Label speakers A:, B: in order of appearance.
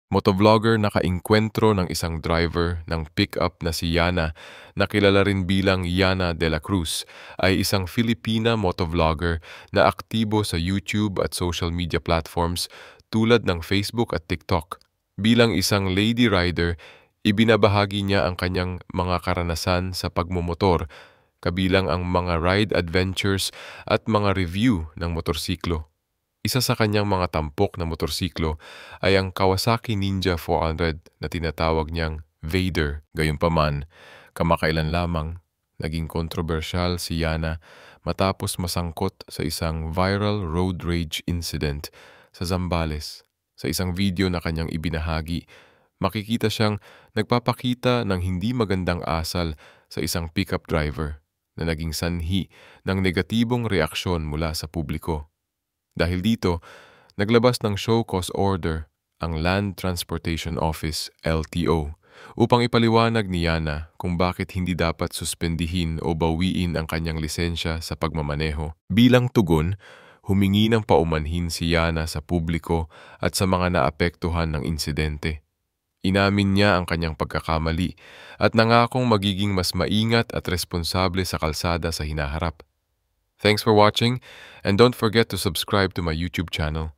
A: Motovlogger nakaengkwentro ng isang driver ng pickup na si Yana na kilala rin bilang Yana de la Cruz ay isang Filipina motovlogger na aktibo sa YouTube at social media platforms tulad ng Facebook at TikTok. Bilang isang lady rider, ibinabahagi niya ang kanyang mga karanasan sa pagmumotor, kabilang ang mga ride adventures at mga review ng motorsiklo. Isa sa kanyang mga tampok na motorsiklo ay ang Kawasaki Ninja 400 na tinatawag niyang Vader. Gayunpaman, kamakailan lamang, naging kontrobersyal si Yana matapos masangkot sa isang viral road rage incident sa Zambales. Sa isang video na kanyang ibinahagi, makikita siyang nagpapakita ng hindi magandang asal sa isang pickup driver na naging sanhi ng negatibong reaksyon mula sa publiko. Dahil dito, naglabas ng show cause order ang Land Transportation Office LTO upang ipaliwanag ni Yana kung bakit hindi dapat suspendihin o bawiin ang kanyang lisensya sa pagmamaneho. Bilang tugon, humingi ng paumanhin si Yana sa publiko at sa mga naapektuhan ng insidente. Inamin niya ang kanyang pagkakamali at nangakong magiging mas maingat at responsable sa kalsada sa hinaharap. Thanks for watching, and don't forget to subscribe to my YouTube channel.